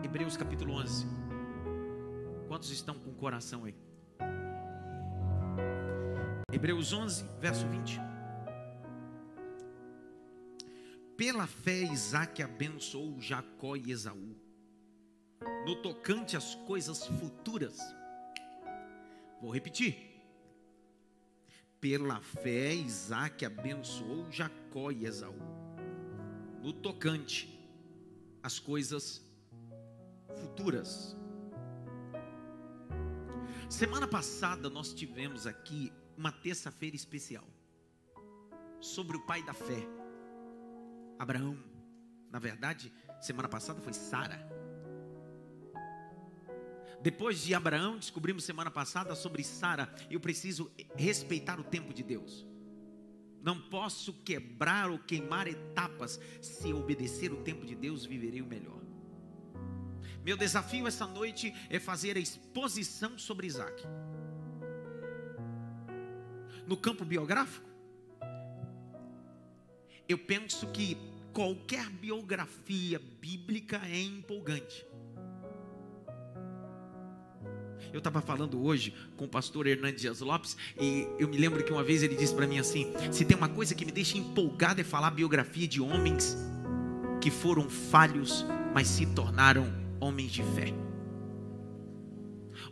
Hebreus capítulo 11. Quantos estão com o coração aí? Hebreus 11, verso 20. Pela fé Isaque abençoou Jacó e Esaú, no tocante às coisas futuras. Vou repetir. Pela fé Isaque abençoou Jacó e Esaú, no tocante às coisas futuras. Semana passada nós tivemos aqui uma terça-feira especial sobre o pai da fé, Abraão. Na verdade, semana passada foi Sara. Depois de Abraão, descobrimos semana passada sobre Sara. Eu preciso respeitar o tempo de Deus. Não posso quebrar ou queimar etapas. Se obedecer o tempo de Deus, viverei o melhor. Meu desafio essa noite é fazer a exposição sobre Isaque. No campo biográfico, eu penso que qualquer biografia bíblica é empolgante. Eu estava falando hoje com o pastor Hernandes Dias Lopes, e eu me lembro que uma vez ele disse para mim assim: se tem uma coisa que me deixa empolgado é falar a biografia de homens que foram falhos, mas se tornaram homens de fé.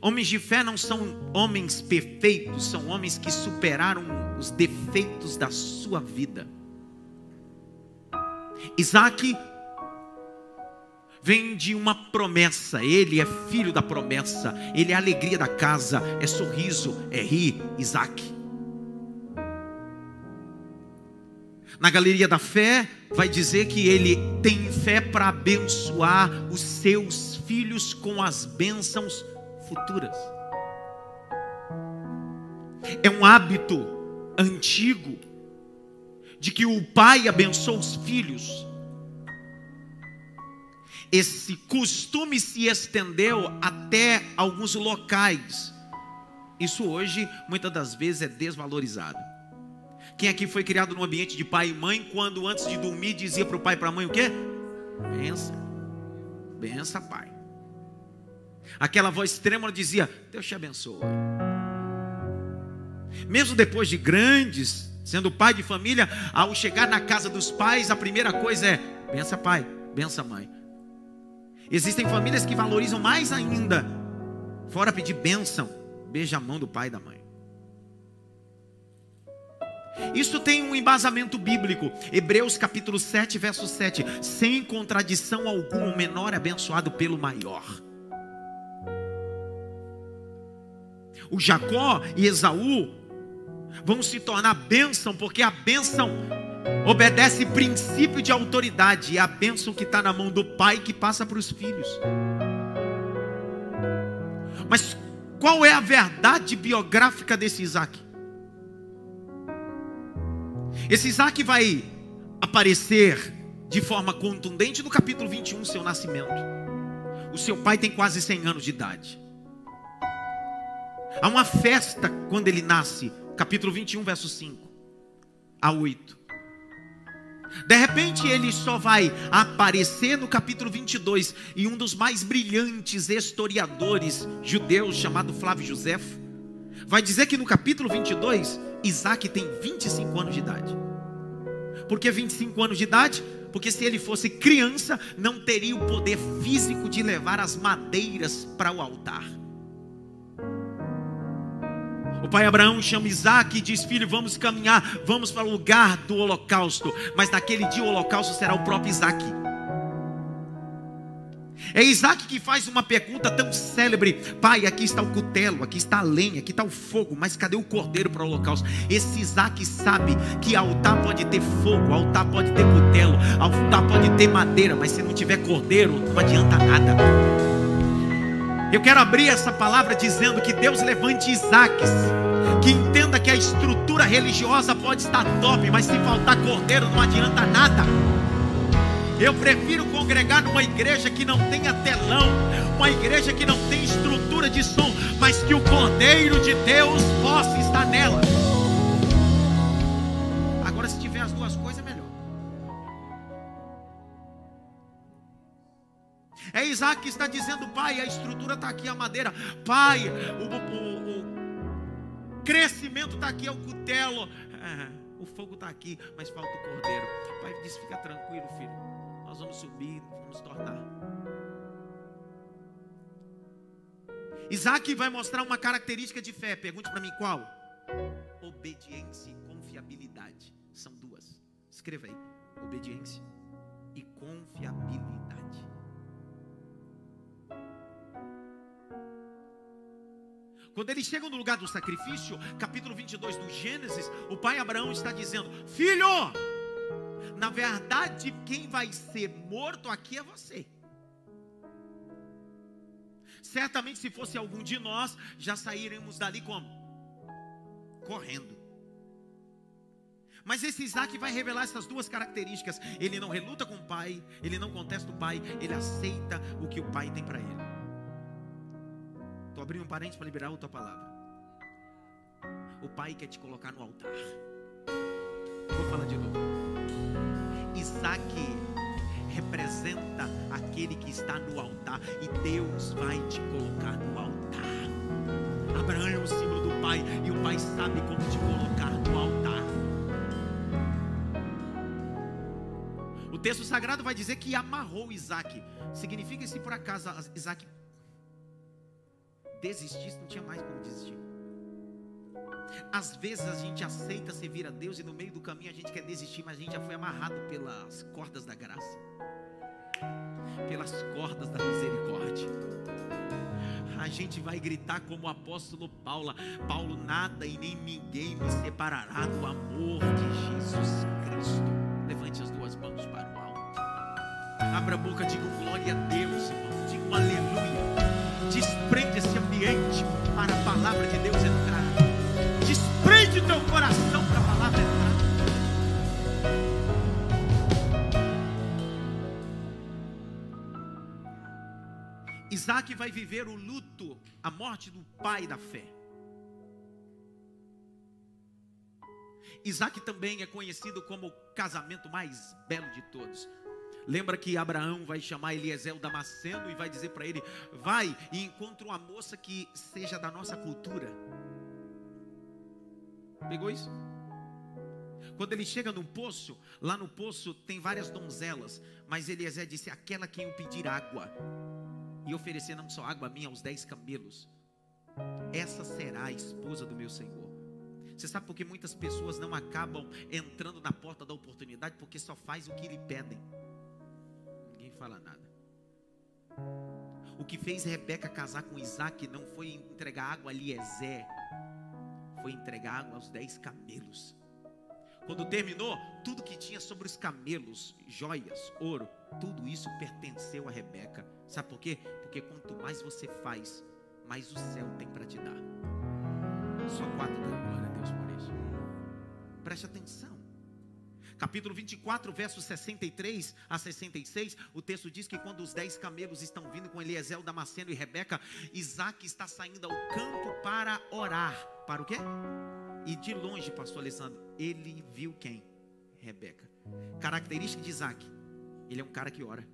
Homens de fé não são homens perfeitos, são homens que superaram os defeitos da sua vida. Isaque vem de uma promessa, ele é filho da promessa, ele é a alegria da casa, é sorriso, é rir, Isaque. Na galeria da fé, vai dizer que ele tem fé para abençoar os seus filhos com as bênçãos futuras. É um hábito antigo de que o pai abençoa os filhos. Esse costume se estendeu até alguns locais. Isso hoje, muitas das vezes, é desvalorizado. Quem aqui foi criado num ambiente de pai e mãe, quando antes de dormir dizia para o pai e para a mãe o quê? Bença, bença, pai. Aquela voz trêmula dizia: Deus te abençoe. Mesmo depois de grandes, sendo pai de família, ao chegar na casa dos pais, a primeira coisa é: bença pai, bença mãe. Existem famílias que valorizam mais ainda, fora pedir bênção, beija a mão do pai e da mãe. Isso tem um embasamento bíblico. Hebreus capítulo 7, verso 7. Sem contradição alguma, o menor é abençoado pelo maior. O Jacó e Esaú vão se tornar bênção, porque a bênção obedece princípio de autoridade. É a bênção que está na mão do pai que passa para os filhos. Mas qual é a verdade biográfica desse Isaque? Esse Isaque vai aparecer de forma contundente no capítulo 21, seu nascimento. O seu pai tem quase 100 anos de idade. Há uma festa quando ele nasce, capítulo 21, verso 5 a 8. De repente ele só vai aparecer no capítulo 22. E um dos mais brilhantes historiadores judeus, chamado Flávio Josefo, vai dizer que no capítulo 22, Isaque tem 25 anos de idade. Por que 25 anos de idade? Porque se ele fosse criança, não teria o poder físico de levar as madeiras para o altar. O pai Abraão chama Isaque e diz: filho, vamos caminhar, vamos para o lugar do holocausto. Mas naquele dia o holocausto será o próprio Isaque. É Isaque que faz uma pergunta tão célebre: pai, aqui está o cutelo, aqui está a lenha, aqui está o fogo, mas cadê o cordeiro para o holocausto? Esse Isaque sabe que altar pode ter fogo, altar pode ter cutelo, altar pode ter madeira, mas se não tiver cordeiro, não adianta nada. Eu quero abrir essa palavra dizendo que Deus levante Isaques, que entenda que a estrutura religiosa pode estar top, mas se faltar cordeiro não adianta nada. Eu prefiro congregar numa igreja que não tenha telão, uma igreja que não tem estrutura de som, mas que o Cordeiro de Deus possa estar nela. Agora, se tiver as duas coisas, é melhor. É Isaac que está dizendo: pai, a estrutura está aqui, a madeira. Pai, o crescimento está aqui, é o cutelo. O fogo está aqui, mas falta o cordeiro. Pai diz: fica tranquilo, filho, nós vamos subir, vamos tornar. Isaac vai mostrar uma característica de fé. Pergunte para mim qual? Obediência e confiabilidade. São duas. Escreva aí: obediência e confiabilidade. Quando eles chegam no lugar do sacrifício, capítulo 22 do Gênesis, o pai Abraão está dizendo: filho, na verdade quem vai ser morto aqui é você. Certamente se fosse algum de nós, já saíríamos dali como? Correndo. Mas esse Isaac vai revelar essas duas características. Ele não reluta com o pai, ele não contesta o pai, ele aceita o que o pai tem para ele. Estou abrindo um parênteses para liberar a tua palavra. O pai quer te colocar no altar. Vou falar de novo. Isaac representa aquele que está no altar, e Deus vai te colocar no altar. Abraão é o símbolo do pai, e o pai sabe como te colocar no altar. O texto sagrado vai dizer que amarrou Isaac. Significa que se por acaso Isaac desistisse, não tinha mais como desistir. Às vezes a gente aceita servir a Deus e no meio do caminho a gente quer desistir, mas a gente já foi amarrado pelas cordas da graça, pelas cordas da misericórdia. A gente vai gritar como o apóstolo Paulo: nada e nem ninguém me separará do amor de Jesus Cristo. Levante as duas mãos para o alto, abra a boca, diga glória a Deus, irmão, diga um aleluia. Desprende esse ambiente para a palavra de Deus entrar. Desprende o teu coração para a palavra entrar. Isaac vai viver o luto, a morte do pai da fé. Isaac também é conhecido como o casamento mais belo de todos. Lembra que Abraão vai chamar Eliezer o Damasceno e vai dizer para ele: vai e encontra uma moça que seja da nossa cultura. Pegou isso? Quando ele chega no poço, lá no poço tem várias donzelas, mas Eliezer disse: aquela quem eu pedir água e oferecer não só água a mim, aos 10 camelos, essa será a esposa do meu Senhor. Você sabe por que muitas pessoas não acabam entrando na porta da oportunidade? Porque só faz o que lhe pedem. Ninguém fala nada. O que fez Rebeca casar com Isaac não foi entregar água a Eliezer, foi entregar água aos 10 camelos. Quando terminou, tudo que tinha sobre os camelos, joias, ouro, tudo isso pertenceu a Rebeca. Sabe por quê? Porque quanto mais você faz, mais o céu tem para te dar. Só 4 dá glória a Deus por isso. Preste atenção. Capítulo 24, versos 63 a 66, o texto diz que quando os 10 camelos estão vindo com Eliezer, o Damasceno e Rebeca, Isaac está saindo ao campo para orar. Para o quê? E de longe, pastor Alessandro, ele viu quem? Rebeca. Característica de Isaac: ele é um cara que ora.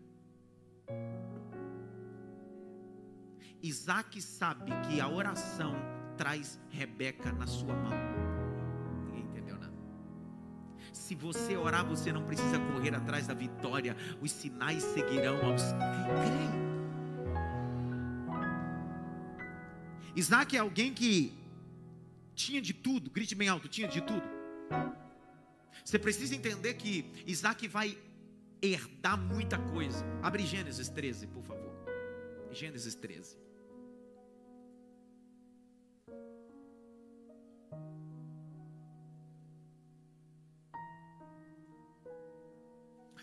Isaac sabe que a oração traz Rebeca na sua mão. Ninguém entendeu nada. Se você orar, você não precisa correr atrás da vitória. Os sinais seguirão aos que creem. Isaac é alguém que tinha de tudo. Grite bem alto: tinha de tudo. Você precisa entender que Isaac vai herdar muita coisa. Abre Gênesis 13, por favor. Gênesis 13.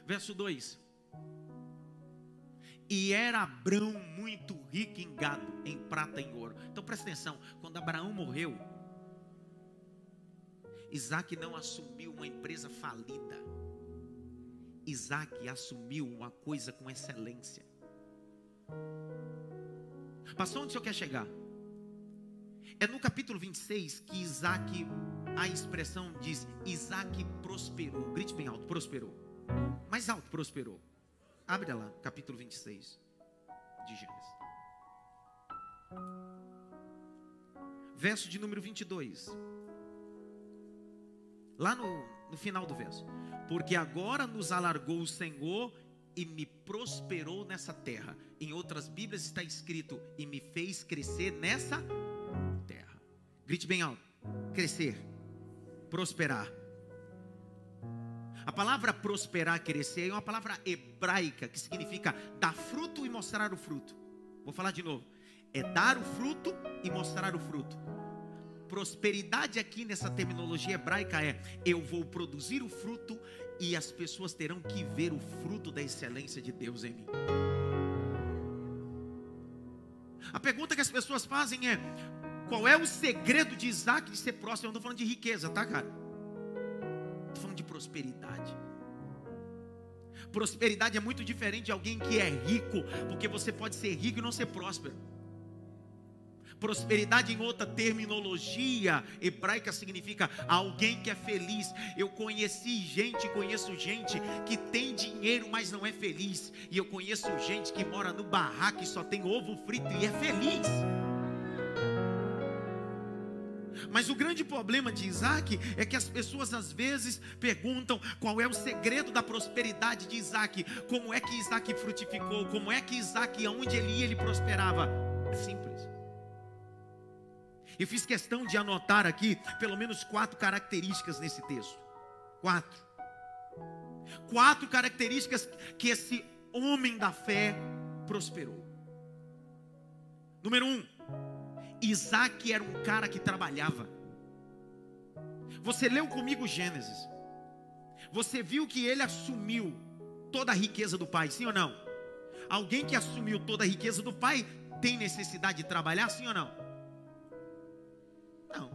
Verso 2. E era Abrão muito rico em gado, em prata e em ouro. Então presta atenção, quando Abraão morreu, Isaac não assumiu uma empresa falida. Isaac assumiu uma coisa com excelência. Pastor, onde o senhor quer chegar? É no capítulo 26 que Isaac, a expressão diz: Isaac prosperou. Grite bem alto: prosperou. Mais alto: prosperou. Abre lá, capítulo 26. de Gênesis. Verso de número 22. Lá no final do verso. Porque agora nos alargou o Senhor e me prosperou nessa terra. Em outras Bíblias está escrito: e me fez crescer nessa terra. Grite bem alto: crescer, prosperar. A palavra prosperar, crescer, é uma palavra hebraica que significa dar fruto e mostrar o fruto. Vou falar de novo: é dar o fruto e mostrar o fruto. Prosperidade aqui nessa terminologia hebraica é: eu vou produzir o fruto e as pessoas terão que ver o fruto da excelência de Deus em mim. A pergunta que as pessoas fazem é: qual é o segredo de Isaac de ser próspero? Eu não estou falando de riqueza, tá, cara? Estou falando de prosperidade. Prosperidade é muito diferente de alguém que é rico, porque você pode ser rico e não ser próspero. Prosperidade, em outra terminologia hebraica, significa alguém que é feliz. Eu conheço gente que tem dinheiro, mas não é feliz. E eu conheço gente que mora no barraco e só tem ovo frito e é feliz. Mas o grande problema de Isaac é que as pessoas às vezes perguntam qual é o segredo da prosperidade de Isaac. Como é que Isaac frutificou? Como é que Isaac, aonde ele ia, ele prosperava? É simples. Eu fiz questão de anotar aqui pelo menos 4 características nesse texto. 4 características que esse homem da fé prosperou. Número 1, Isaac era um cara que trabalhava. Você leu comigo Gênesis. Você viu que ele assumiu toda a riqueza do pai, sim ou não? Alguém que assumiu toda a riqueza do pai tem necessidade de trabalhar, sim ou não? Não.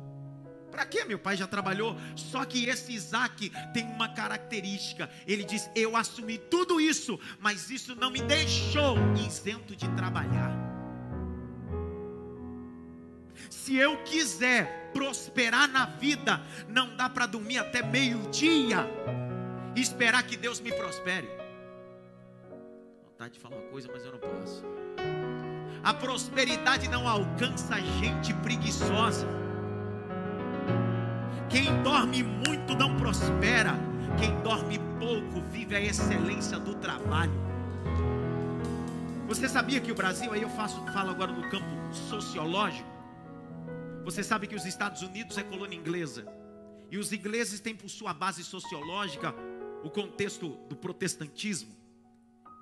Para que? Meu pai já trabalhou. Só que esse Isaac tem uma característica. Ele diz: eu assumi tudo isso, mas isso não me deixou isento de trabalhar. Se eu quiser prosperar na vida, não dá para dormir até meio-dia e esperar que Deus me prospere. Vontade de falar uma coisa, mas eu não posso. A prosperidade não alcança gente preguiçosa. Quem dorme muito não prospera. Quem dorme pouco vive a excelência do trabalho. Você sabia que o Brasil, aí eu falo agora no campo sociológico. Você sabe que os Estados Unidos é colônia inglesa. E os ingleses têm por sua base sociológica o contexto do protestantismo.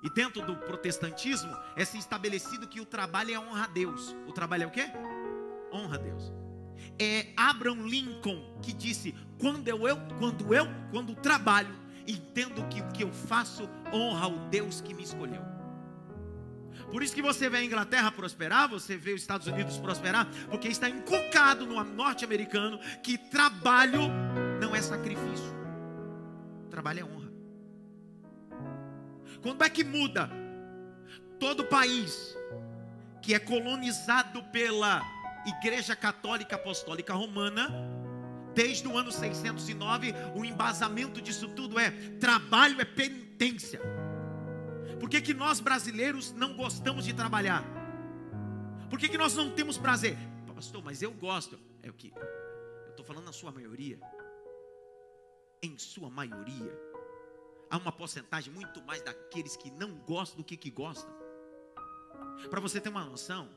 E dentro do protestantismo é se estabelecido que o trabalho é honra a Deus. O trabalho é o quê? Honra a Deus. É Abraham Lincoln que disse: quando trabalho, entendo que o que eu faço honra ao Deus que me escolheu. Por isso que você vê a Inglaterra prosperar, você vê os Estados Unidos prosperar, porque está inculcado no norte-americano que trabalho não é sacrifício, trabalho é honra. Quando é que muda? Todo país que é colonizado pela Igreja Católica Apostólica Romana, desde o ano 609, o embasamento disso tudo é: trabalho é penitência. Por que nós brasileiros não gostamos de trabalhar? Por que nós não temos prazer? Pastor, mas eu gosto. É o que? Eu estou falando na sua maioria. Em sua maioria, há uma porcentagem muito mais daqueles que não gostam do que gostam. Para você ter uma noção,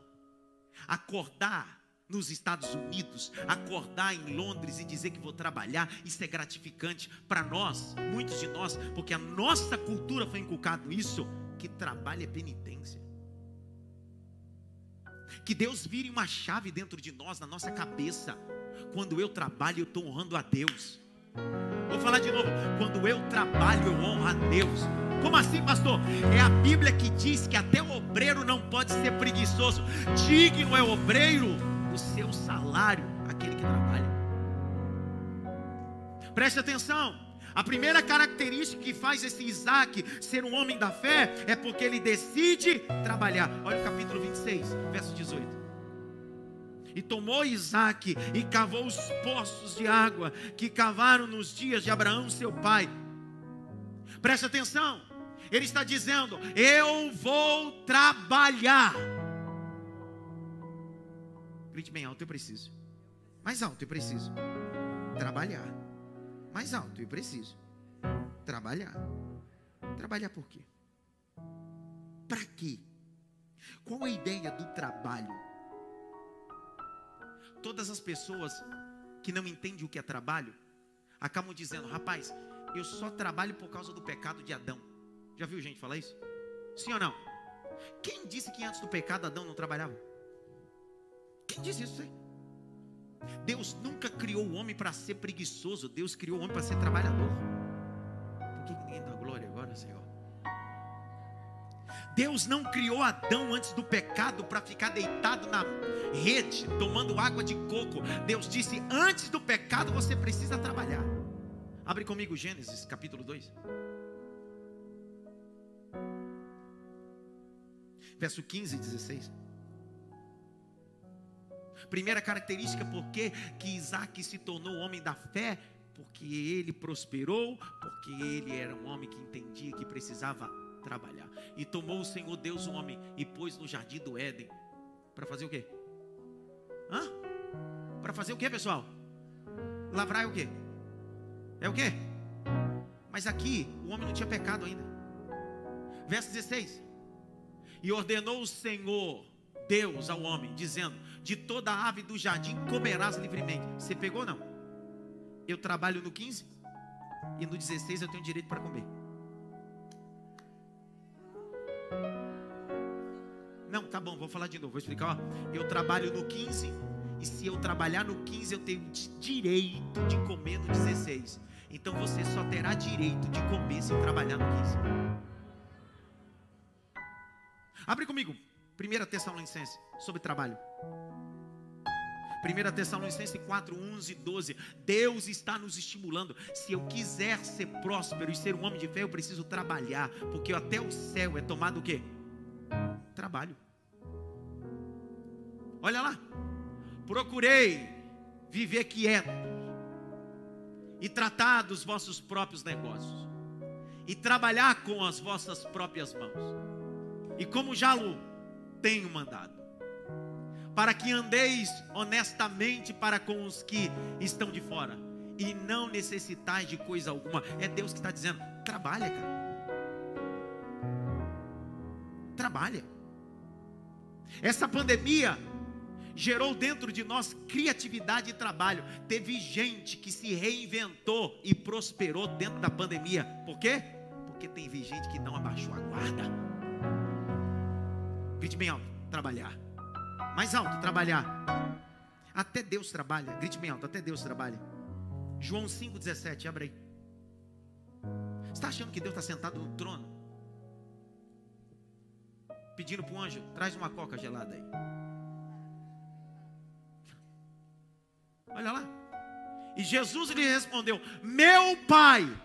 acordar nos Estados Unidos, acordar em Londres e dizer que vou trabalhar, isso é gratificante para nós, muitos de nós, porque a nossa cultura foi inculcado isso, que trabalho é penitência. Que Deus vire uma chave dentro de nós, na nossa cabeça. Quando eu trabalho, eu estou honrando a Deus. Vou falar de novo: quando eu trabalho, eu honro a Deus. Como assim, pastor? É a Bíblia que diz que até o obreiro não pode ser preguiçoso. Digno é o obreiro do seu salário, aquele que trabalha. Preste atenção. A primeira característica que faz esse Isaac ser um homem da fé é porque ele decide trabalhar. Olha o capítulo 26, verso 18. E tomou Isaac e cavou os poços de água que cavaram nos dias de Abraão seu pai. Preste atenção. Ele está dizendo: eu vou trabalhar. Grite bem alto: eu preciso. Mais alto: eu preciso trabalhar. Mais alto: eu preciso trabalhar. Trabalhar por quê? Para quê? Qual a ideia do trabalho? Todas as pessoas que não entendem o que é trabalho acabam dizendo: rapaz, eu só trabalho por causa do pecado de Adão. Já viu gente falar isso? Sim ou não? Quem disse que antes do pecado Adão não trabalhava? Quem disse isso? Deus nunca criou o homem para ser preguiçoso. Deus criou o homem para ser trabalhador. Por que ninguém dá glória agora, Senhor? Deus não criou Adão antes do pecado para ficar deitado na rede, tomando água de coco. Deus disse: antes do pecado você precisa trabalhar. Abre comigo Gênesis capítulo 2. Verso 15 e 16. Primeira característica, por que Isaac se tornou homem da fé? Porque ele prosperou, porque ele era um homem que entendia que precisava trabalhar. E tomou o Senhor Deus o homem e pôs no jardim do Éden. Para fazer o quê? Para fazer o quê, pessoal? Lavrar é o quê? É o quê? Mas aqui o homem não tinha pecado ainda. Verso 16. E ordenou o Senhor Deus ao homem, dizendo: de toda ave do jardim comerás livremente. Você pegou ou não? Eu trabalho no 15 e no 16 eu tenho direito para comer. Não, tá bom, vou falar de novo, vou explicar. Eu trabalho no 15 e se eu trabalhar no 15 eu tenho direito de comer no 16. Então você só terá direito de comer se trabalhar no 15. Abre comigo 1 Tessalonicenses sobre trabalho. 1 Tessalonicenses 4, 11 e 12. Deus está nos estimulando. Se eu quiser ser próspero e ser um homem de fé, eu preciso trabalhar. Porque até o céu é tomado o quê? Trabalho. Olha lá. Procurei viver quieto e tratar dos vossos próprios negócios e trabalhar com as vossas próprias mãos. E como já o tenho mandado, para que andeis honestamente para com os que estão de fora, e não necessitais de coisa alguma. É Deus que está dizendo: trabalha, cara. Trabalha. Essa pandemia gerou dentro de nós criatividade e trabalho. Teve gente que se reinventou e prosperou dentro da pandemia. Por quê? Porque teve gente que não abaixou a guarda. Grite bem alto: trabalhar. Mais alto: trabalhar. Até Deus trabalha. Grite bem alto: até Deus trabalha. João 5,17, abre aí. Você está achando que Deus está sentado no trono, pedindo para o anjo: traz uma coca gelada aí? Olha lá. E Jesus lhe respondeu: meu Pai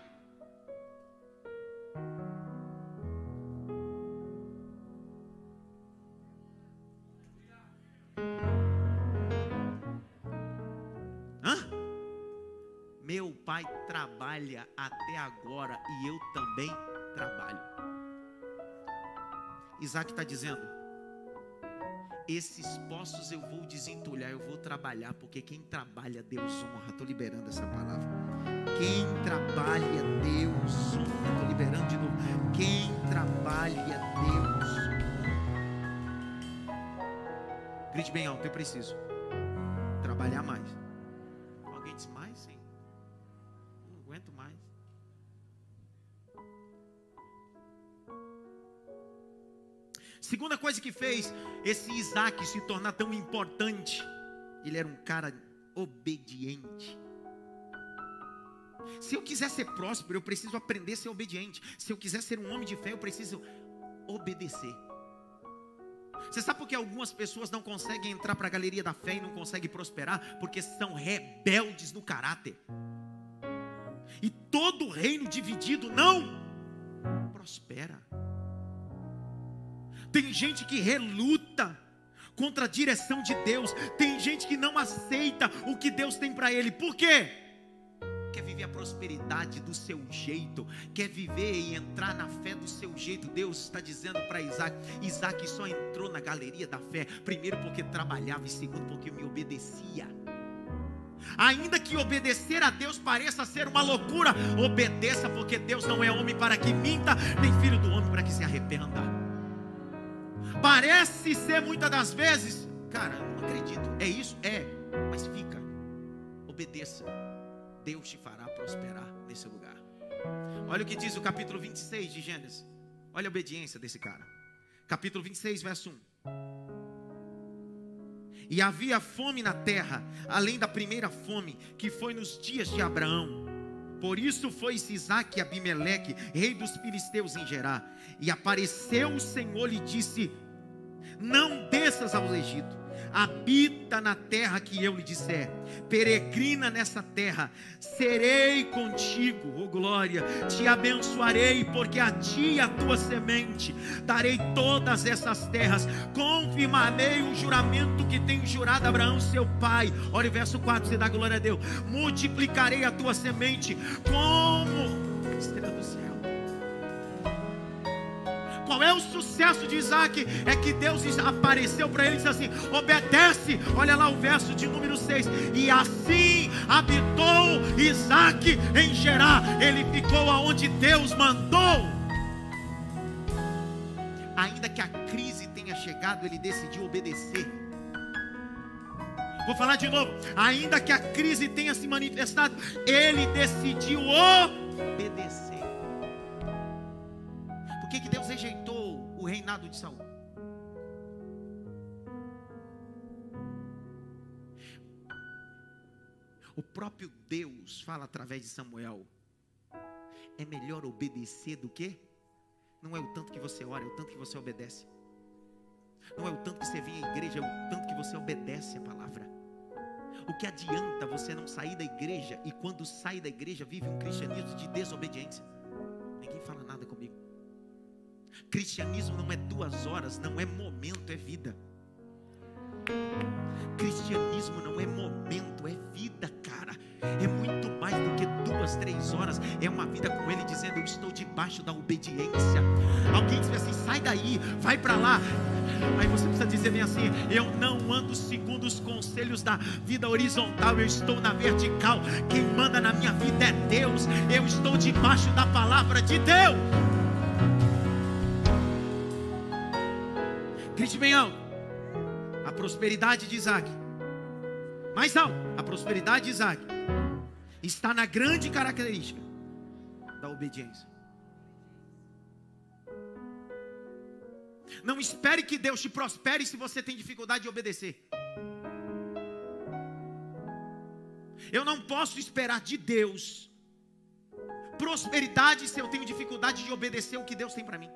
Meu Pai trabalha até agora e eu também trabalho. Isaac está dizendo: esses poços eu vou desentulhar, eu vou trabalhar, porque quem trabalha Deus honra. Estou liberando essa palavra. Quem trabalha Deus honra. Estou liberando de novo. Quem trabalha Deus honra. Grite bem alto: eu preciso trabalhar mais. Alguém disse mais? Sim. Não aguento mais. Segunda coisa que fez esse Isaac se tornar tão importante: ele era um cara obediente. Se eu quiser ser próspero, eu preciso aprender a ser obediente. Se eu quiser ser um homem de fé, eu preciso obedecer. Você sabe por que algumas pessoas não conseguem entrar para a galeria da fé e não conseguem prosperar? Porque são rebeldes no caráter. E todo reino dividido não prospera. Tem gente que reluta contra a direção de Deus. Tem gente que não aceita o que Deus tem para ele. Por quê? Quer viver vive a prosperidade do seu jeito, quer viver e entrar na fé do seu jeito, Deus está dizendo para Isaac: Isaac só entrou na galeria da fé, primeiro porque trabalhava, e segundo porque me obedecia. Ainda que obedecer a Deus pareça ser uma loucura, obedeça, porque Deus não é homem para que minta, nem filho do homem para que se arrependa. Parece ser muitas das vezes, cara, não acredito, é isso? É, mas fica, obedeça, Deus te fará prosperar nesse lugar. Olha o que diz o capítulo 26 de Gênesis. Olha a obediência desse cara. Capítulo 26, verso 1. E havia fome na terra, além da primeira fome, que foi nos dias de Abraão. Por isso foi-se Isaque e Abimeleque, rei dos filisteus, em Gerar. E apareceu o Senhor e lhe disse: não desças ao Egito, habita na terra que eu lhe disser, peregrina nessa terra, serei contigo, oh glória, te abençoarei, porque a ti e a tua semente darei todas essas terras, confirmarei o juramento que tenho jurado a Abraão seu pai. Olha o verso 4, você dá glória a Deus. Multiplicarei a tua semente como a estrela do céu. Qual é o sucesso de Isaac? É que Deus apareceu para ele e disse assim: obedece. Olha lá o verso de número 6. E assim habitou Isaac em Gerar. Ele ficou aonde Deus mandou. Ainda que a crise tenha chegado, ele decidiu obedecer. Vou falar de novo. Ainda que a crise tenha se manifestado, ele decidiu obedecer. Por que Deus rejeitou o reinado de Saul? O próprio Deus fala através de Samuel: é melhor obedecer do que? Não é o tanto que você ora, é o tanto que você obedece. Não é o tanto que você vem à igreja, é o tanto que você obedece a palavra. O que adianta você não sair da igreja e quando sai da igreja vive um cristianismo de desobediência? Ninguém fala nada comigo. Cristianismo não é 2 horas, não é momento, é vida. Cristianismo não é momento, é vida, cara. É muito mais do que 2, 3 horas. É uma vida com Ele dizendo: eu estou debaixo da obediência. Alguém diz assim: sai daí, vai para lá. Aí você precisa dizer bem assim: eu não ando segundo os conselhos da vida horizontal, eu estou na vertical. Quem manda na minha vida é Deus. Eu estou debaixo da palavra de Deus. Grite bem alto: a prosperidade de Isaac. Mais alto: a prosperidade de Isaac está na grande característica da obediência. Não espere que Deus te prospere se você tem dificuldade de obedecer. Eu não posso esperar de Deus prosperidade se eu tenho dificuldade de obedecer o que Deus tem para mim.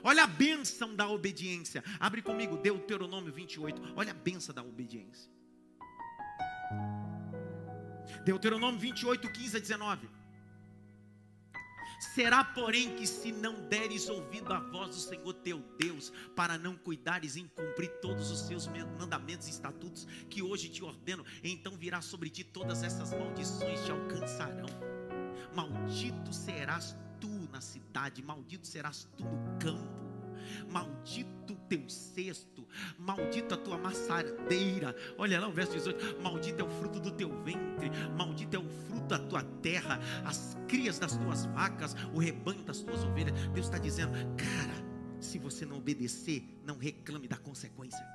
Olha a bênção da obediência. Abre comigo Deuteronômio 28. Olha a bênção da obediência. Deuteronômio 28, 15 a 19. Será, porém, que se não deres ouvido à voz do Senhor teu Deus, para não cuidares em cumprir todos os seus mandamentos e estatutos que hoje te ordeno, então virá sobre ti todas essas maldições te alcançarão. Maldito serás tu na cidade, maldito serás tu no campo, maldito teu cesto, maldito a tua maçadeira. Olha lá o verso 18: maldito é o fruto do teu ventre, maldito é o fruto da tua terra, as crias das tuas vacas, o rebanho das tuas ovelhas. Deus está dizendo: cara, se você não obedecer, não reclame da consequência.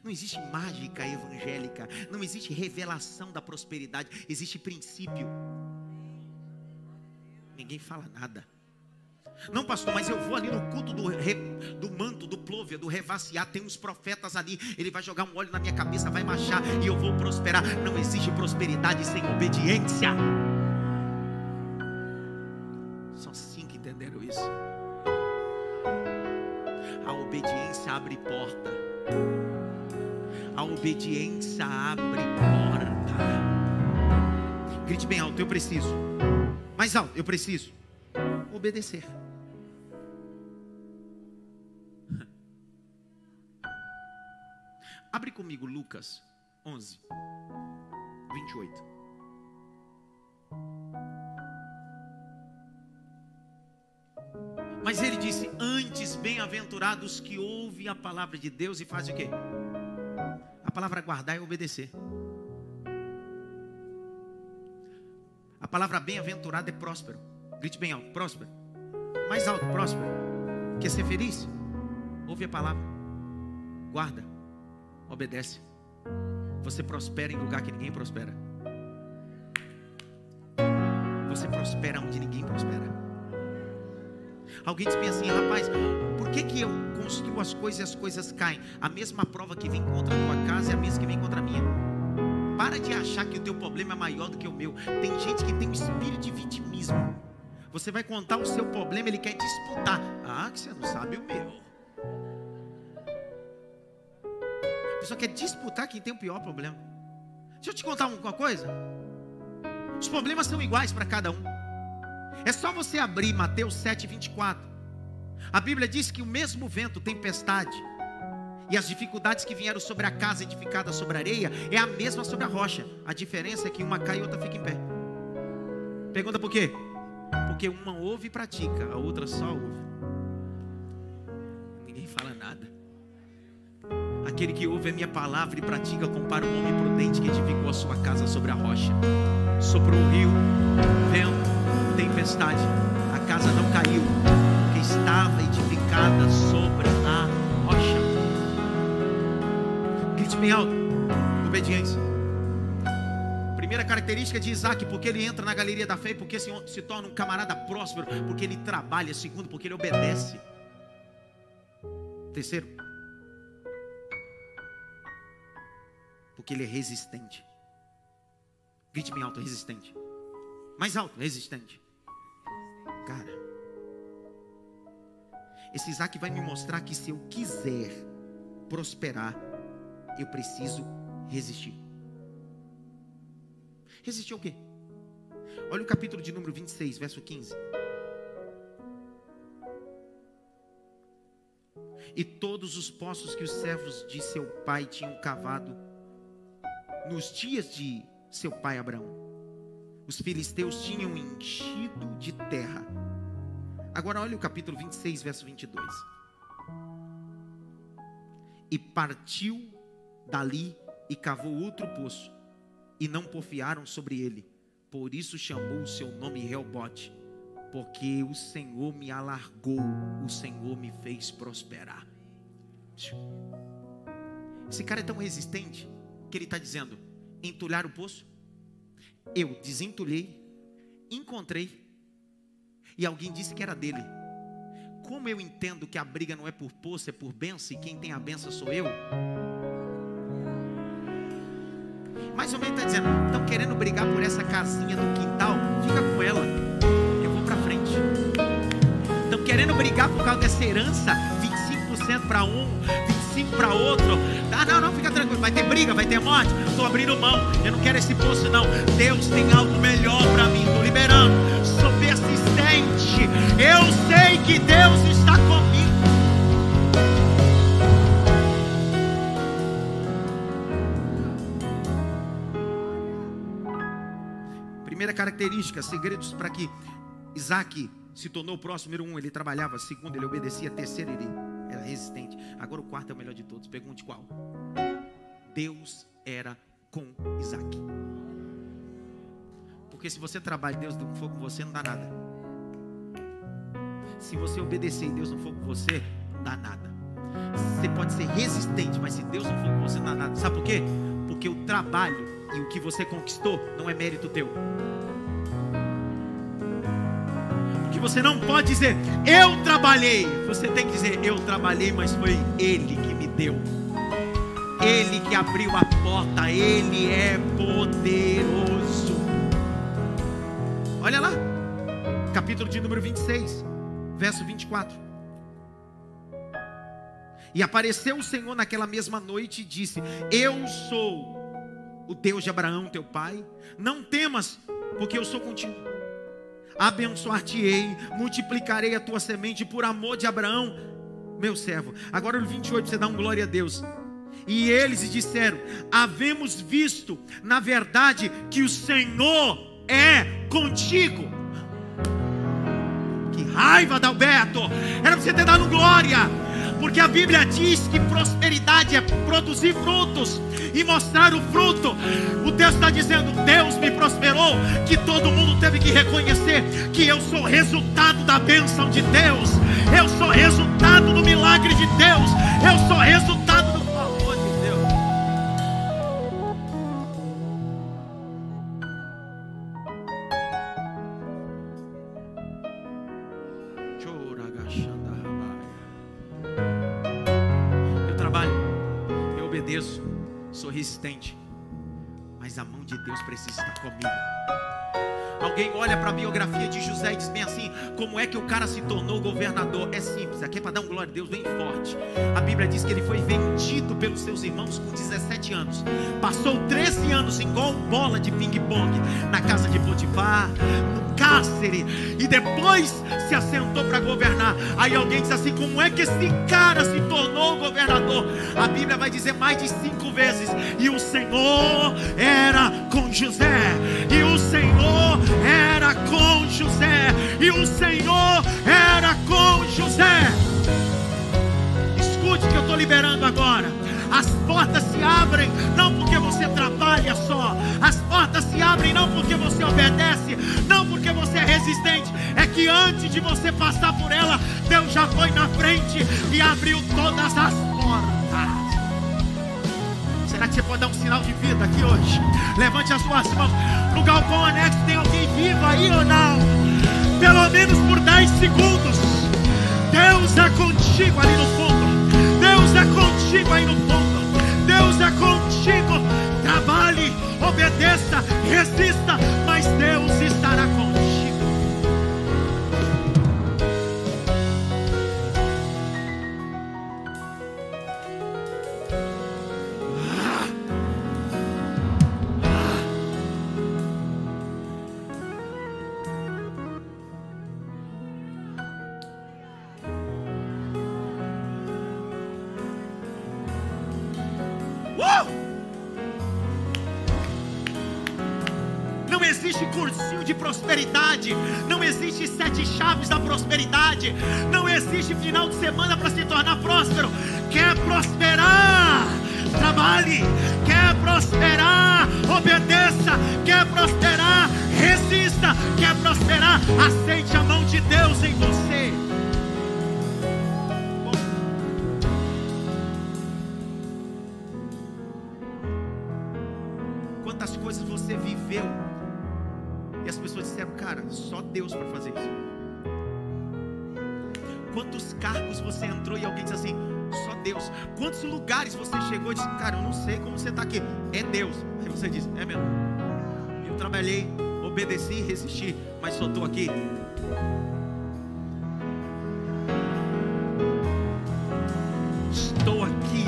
Não existe mágica evangélica, não existe revelação da prosperidade, existe princípio. Ninguém fala nada. Não, pastor, mas eu vou ali no culto do manto, do plóvia, do revaciar, tem uns profetas ali, ele vai jogar um óleo na minha cabeça, vai marchar e eu vou prosperar. Não existe prosperidade sem obediência. Só 5 entenderam isso. A obediência abre porta. A obediência abre porta. Grite bem alto: eu preciso. Mais alto: eu preciso obedecer. Abre comigo Lucas 11, 28. Mas ele disse: antes bem-aventurados que ouvem a palavra de Deus e fazem o quê? A palavra guardar é obedecer. A palavra bem-aventurado é próspero. Grite bem alto, próspero. Mais alto, próspero. Quer ser feliz? Ouve a palavra, guarda, obedece. Você prospera em lugar que ninguém prospera. Você prospera onde ninguém prospera. Alguém diz bem assim: rapaz, por que eu construo as coisas e as coisas caem? A mesma prova que vem contra a tua casa é a mesma que vem contra a minha. Para de achar que o teu problema é maior do que o meu. Tem gente que tem um espírito de vitimismo. Você vai contar o seu problema, ele quer disputar. Ah, que você não sabe o meu. A pessoa quer disputar quem tem o pior problema. Deixa eu te contar uma coisa. Os problemas são iguais para cada um. É só você abrir Mateus 7, 24. A Bíblia diz que o mesmo vento, tempestade e as dificuldades que vieram sobre a casa edificada sobre a areia é a mesma sobre a rocha. A diferença é que uma cai e outra fica em pé. Pergunta por quê? Porque uma ouve e pratica, a outra só ouve. Ninguém fala nada. Aquele que ouve a minha palavra e pratica compara um homem prudente que edificou a sua casa sobre a rocha. Soprou o rio, vento, tempestade. A casa não caiu, porque estava edificada sobre a rocha. Grite bem alto. Obediência. Primeira característica de Isaac: porque ele entra na galeria da fé, porque se torna um camarada próspero, porque ele trabalha. Segundo, porque ele obedece. Terceiro, porque ele é resistente. Grite bem alto: resistente. Mais alto: resistente. Cara, esse Isaac vai me mostrar que se eu quiser prosperar, eu preciso resistir. Resistir ao quê? Olha o capítulo de número 26, verso 15. E todos os poços que os servos de seu pai tinham cavado nos dias de seu pai Abraão, os filisteus tinham enchido de terra. Agora olha o capítulo 26, verso 22. E partiu dali e cavou outro poço, e não porfiaram sobre ele. Por isso chamou o seu nome Reobote, porque o Senhor me alargou, o Senhor me fez prosperar. Esse cara é tão resistente que ele está dizendo: entulhar o poço. Eu desentulhei, encontrei, e alguém disse que era dele. Como eu entendo que a briga não é por poço, é por bênção, e quem tem a bênção sou eu. Mais ou menos está dizendo: estão querendo brigar por essa casinha do quintal? Fica com ela, eu vou para frente. Estão querendo brigar por causa dessa herança? 25% para um, 25% para outro. Ah, não, fica tranquilo, vai ter briga, vai ter morte. Estou abrindo mão, eu não quero esse poço não. Deus tem algo melhor para mim, estou liberando. Sou persistente, eu sei que Deus está comigo. Primeira característica, segredos para que Isaac se tornou o próximo. Número 1, ele trabalhava. Segundo, ele obedecia. Terceiro, ele era resistente. Agora o quarto é o melhor de todos. Pergunte qual? Deus era com Isaac. Porque se você trabalha e Deus não for com você, não dá nada. Se você obedecer e Deus não for com você, não dá nada. Você pode ser resistente, mas se Deus não for com você, não dá nada. Sabe por quê? Porque o trabalho e o que você conquistou não é mérito teu. Porque você não pode dizer eu trabalhei. Você tem que dizer eu trabalhei, mas foi Ele que me deu. Ele que abriu a porta. Ele é poderoso. Olha lá, capítulo de número 26, verso 24. E apareceu o Senhor naquela mesma noite e disse: eu sou o Deus de Abraão teu pai, não temas, porque eu sou contigo. Abençoar-te-ei, multiplicarei a tua semente por amor de Abraão, meu servo. Agora o 28, você dá um glória a Deus. E eles disseram: havemos visto, na verdade, que o Senhor é contigo. Que raiva, Adalberto! Era para você ter dado glória, porque a Bíblia diz que prosperidade é produzir frutos e mostrar o fruto. O texto está dizendo: Deus me prosperou, que todo mundo teve que reconhecer que eu sou resultado da bênção de Deus, eu sou resultado do milagre de Deus, eu sou resultado do favor de Deus. Eu trabalho, eu obedeço, sou resistente, mas a mão de Deus precisa estar comigo. Alguém olha para a biografia de José e diz bem assim: como é que o cara se tornou governador? É simples, aqui é para dar um glória a Deus bem forte. A Bíblia diz que ele foi vendido pelos seus irmãos com 17 anos. Passou 13 anos igual bola de ping-pong na casa de Potifar, no cárcere, e depois se assentou para governar. Aí alguém diz assim: como é que esse cara se tornou governador? A Bíblia vai dizer mais de 5 vezes: e o Senhor era com José, e o Senhor era com José, e o Senhor era com José. Escute o que eu estou liberando agora. As portas se abrem não porque você trabalha só, as portas se abrem não porque você obedece, não porque você é resistente, é que antes de você passar por ela, Deus já foi na frente e abriu todas as portas. Será que você pode dar um sinal de vida aqui hoje? Levante as suas mãos. No galpão anexo tem alguém vivo aí ou não? Pelo menos por 10 segundos. Deus é contigo ali no fundo. Deus é contigo aí no fundo. Deus é contigo. Trabalhe, obedeça, resista, mas Deus estará contigo. Não existe cursinho de prosperidade, não existe 7 chaves da prosperidade, não existe final de semana para se tornar próspero. Quer prosperar? Trabalhe. Quer prosperar? Obedeça. Quer prosperar? Resista. Quer prosperar? Aceite a mão de Deus em você. Quantas coisas você viveu e as pessoas disseram: cara, só Deus para fazer isso. Quantos cargos você entrou e alguém disse assim: só Deus. Quantos lugares você chegou e disse: cara, eu não sei como você está aqui, é Deus. Aí você diz: é mesmo, eu trabalhei, obedeci, resisti, mas só estou aqui. Estou aqui.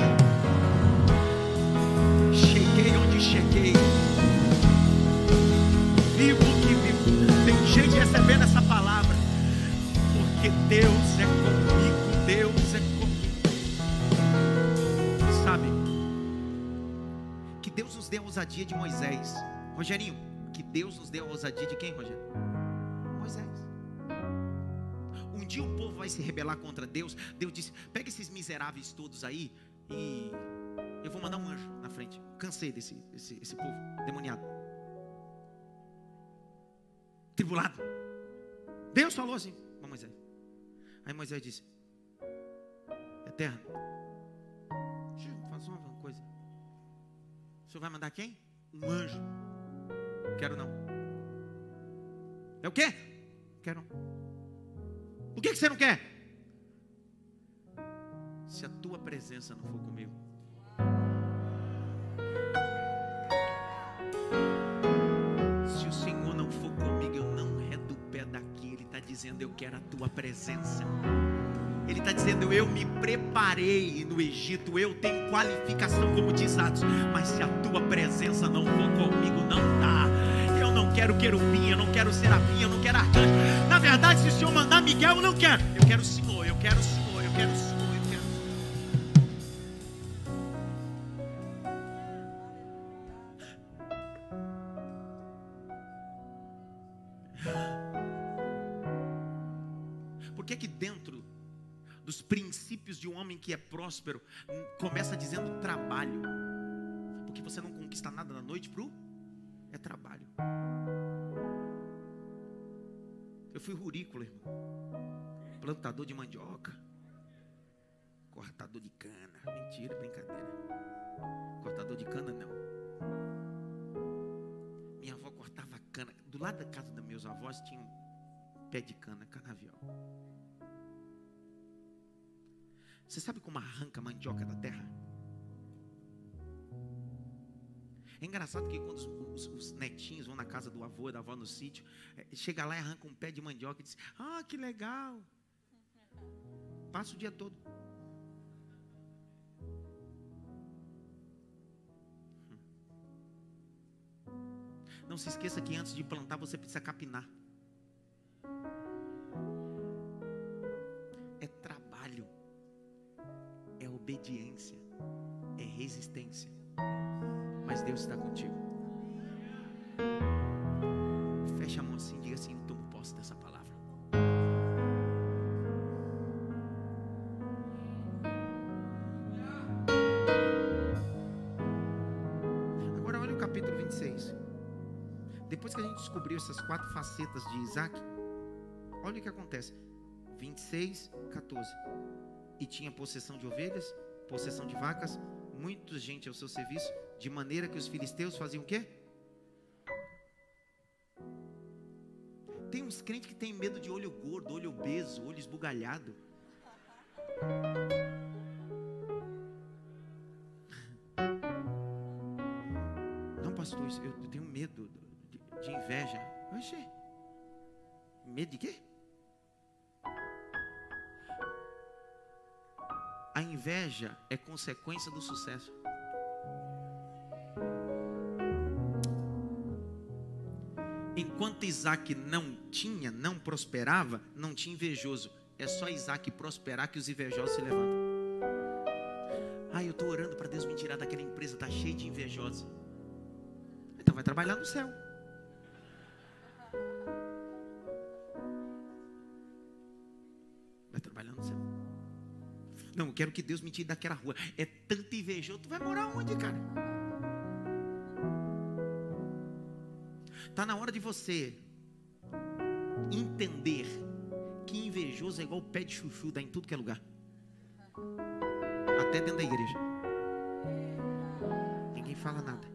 Cheguei onde cheguei. Vivo o que vivo. Tem gente recebendo essa palavra, porque Deus é comigo. Deus é comigo. Sabe, que Deus nos dê a ousadia de Moisés. Rogerinho, que Deus nos dê a ousadia de quem, Rogério? Moisés. Um dia o povo vai se rebelar contra Deus. Deus disse: pega esses miseráveis todos aí e eu vou mandar um anjo na frente. Cansei desse povo demoniado, tribulado. Deus falou assim para Moisés. Aí Moisés disse: Eterno, deixa eu fazer uma coisa. O senhor vai mandar quem? Um anjo. Quero não. É o quê? Quero não. O que você não quer? Se a tua presença não for comigo. Se o Senhor não for comigo, eu não redo o pé daqui. Ele está dizendo: eu quero a tua presença. Ele está dizendo: eu me preparei no Egito, eu tenho qualificação, como diz Atos, mas se a tua presença não for comigo, não dá. Eu não quero querubim, eu não quero serafim, eu não quero arcanjo. Na verdade, se o Senhor mandar Miguel, eu não quero. Eu quero o Senhor, eu quero o Senhor, eu quero o Senhor, eu quero o Senhor. Por que dentro dos princípios de um homem que é próspero começa dizendo trabalho? Porque você não conquista nada da noite pro é trabalho. Eu fui rurícola, irmão, plantador de mandioca, cortador de cana. Mentira, brincadeira. Cortador de cana não. Minha avó cortava cana. Do lado da casa dos meus avós tinha um pé de cana, canavial. Você sabe como arranca a mandioca da terra? É engraçado que quando os netinhos vão na casa do avô e da avó no sítio, chega lá e arranca um pé de mandioca e diz: ah, que legal. Passa o dia todo. Não se esqueça que antes de plantar você precisa capinar. É trabalho, é obediência, é resistência. Mas Deus está contigo. Fecha a mão assim e diga assim: eu tomo posse dessa palavra. Agora olha o capítulo 26. Depois que a gente descobriu essas 4 facetas de Isaac, olha o que acontece. 26, 14. E tinha possessão de ovelhas, possessão de vacas, muita gente ao seu serviço, de maneira que os filisteus faziam o quê? Tem uns crentes que tem medo de olho gordo, olho obeso, olho esbugalhado. Não, pastor, eu tenho medo de inveja. Oxê, medo de quê? A inveja é consequência do sucesso. Enquanto Isaac não prosperava, não tinha invejoso. É só Isaac prosperar que os invejosos se levantam. Eu estou orando para Deus me tirar daquela empresa, está cheia de invejosos. Então vai trabalhar no céu. Vai trabalhar no céu. Não, eu quero que Deus me tire daquela rua. É tanto invejoso. Tu vai morar onde, cara? Está na hora de você entender que invejoso é igual o pé de chuchu, dá em tudo que é lugar. Até dentro da igreja. Ninguém fala nada.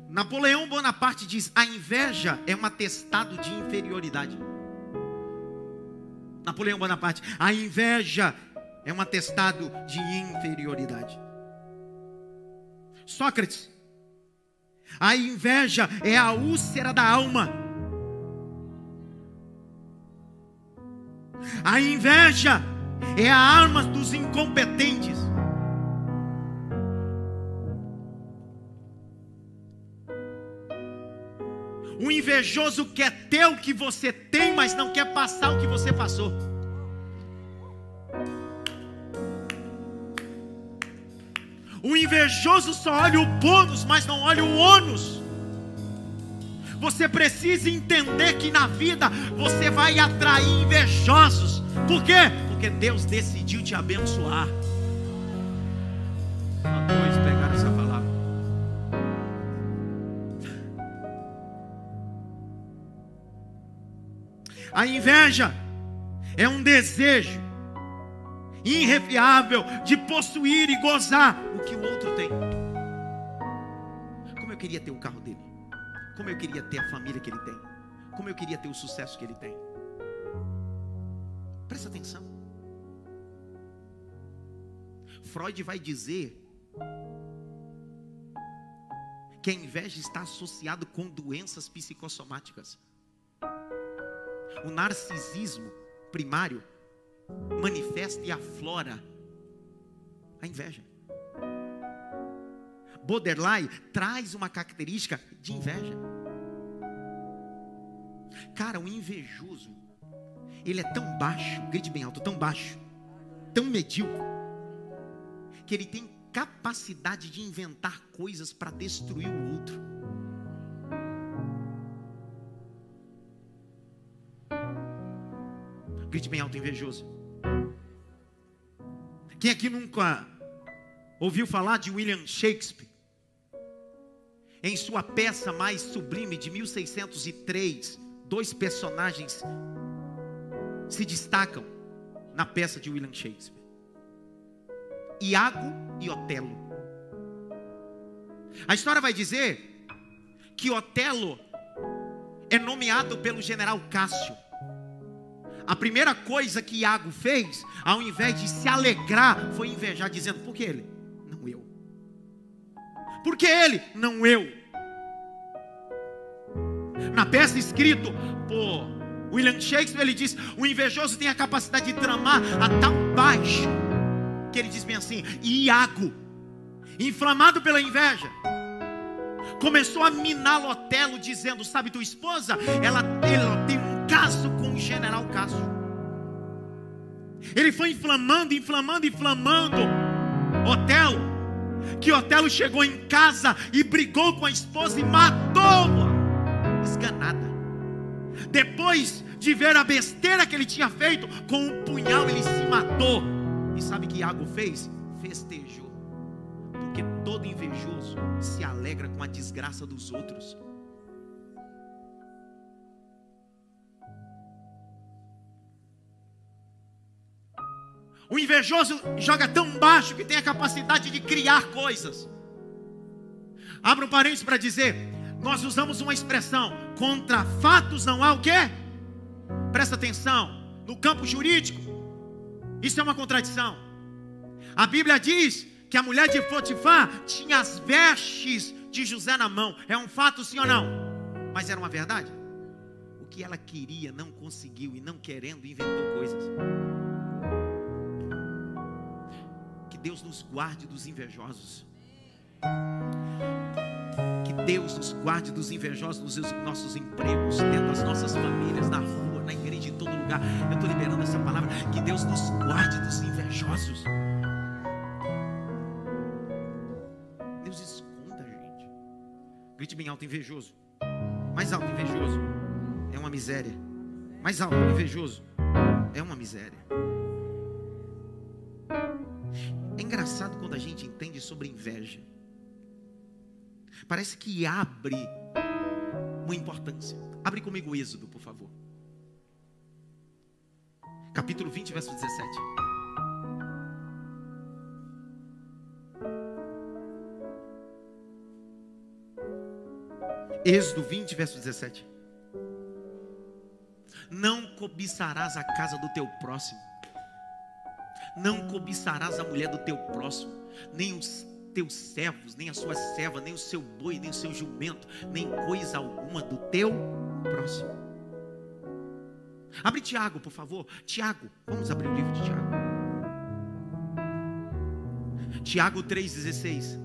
Napoleão Bonaparte diz: a inveja é um atestado de inferioridade. Napoleão Bonaparte: a inveja é um atestado de inferioridade. Sócrates: a inveja é a úlcera da alma. A inveja é a arma dos incompetentes. O invejoso quer ter o que você tem, mas não quer passar o que você passou. O invejoso só olha o bônus, mas não olha o ônus. Você precisa entender que na vida você vai atrair invejosos. Por quê? Porque Deus decidiu te abençoar. Só 2 pegaram essa palavra. A inveja é um desejo irrefriável de possuir e gozar o que o outro tem. Como eu queria ter o carro dele, como eu queria ter a família que ele tem, como eu queria ter o sucesso que ele tem. Presta atenção. Freud vai dizer que a inveja está associada com doenças psicossomáticas. O narcisismo primário manifesta e aflora a inveja. Borderline traz uma característica de inveja. Cara, o invejoso, ele é tão baixo, grite bem alto, tão baixo, tão medíocre, que ele tem capacidade de inventar coisas para destruir o outro. Grite bem alto, invejoso. Quem aqui nunca ouviu falar de William Shakespeare? Em sua peça mais sublime de 1603, dois personagens se destacam na peça de William Shakespeare: Iago e Otelo. A história vai dizer que Otelo é nomeado pelo general Cássio. A primeira coisa que Iago fez, ao invés de se alegrar, foi invejar, dizendo: por que ele? Não eu. Por que ele? Não eu. Na peça escrita por William Shakespeare, ele diz: o invejoso tem a capacidade de tramar a tal baixo, que ele diz bem assim: e Iago, inflamado pela inveja, começou a minar Otelo, dizendo: sabe tua esposa? Ela tem um caso com o general Cássio. Ele foi inflamando Otelo, que Otelo chegou em casa e brigou com a esposa e matou-a, esganada. Depois de ver a besteira que ele tinha feito, com um punhal ele se matou. E sabe o que Iago fez? Festejou. Porque todo invejoso se alegra com a desgraça dos outros. O invejoso joga tão baixo que tem a capacidade de criar coisas. Abra um parênteses para dizer: nós usamos uma expressão: contra fatos não há o quê? Presta atenção, no campo jurídico, isso é uma contradição. A Bíblia diz que a mulher de Potifar tinha as vestes de José na mão. É um fato, sim ou não? Mas era uma verdade? O que ela queria não conseguiu, e não querendo inventou coisas. Que Deus nos guarde dos invejosos. Que Deus nos guarde dos invejosos nos nossos empregos, dentro das nossas famílias, na rua, na igreja, em todo lugar. Eu estou liberando essa palavra. Que Deus nos guarde dos invejosos. Deus esconda, gente. Grite bem alto, invejoso. Mais alto, invejoso. É uma miséria. Mais alto, invejoso. É uma miséria. É engraçado quando a gente entende sobre inveja. Parece que abre uma importância. Abre comigo o Êxodo, por favor. Capítulo 20, verso 17. Êxodo 20, verso 17. Não cobiçarás a casa do teu próximo. Não cobiçarás a mulher do teu próximo, nem os teus servos, nem a sua serva, nem o seu boi, nem o seu jumento, nem coisa alguma do teu próximo. Abre Tiago, por favor. Tiago, vamos abrir o livro de Tiago. Tiago 3,16.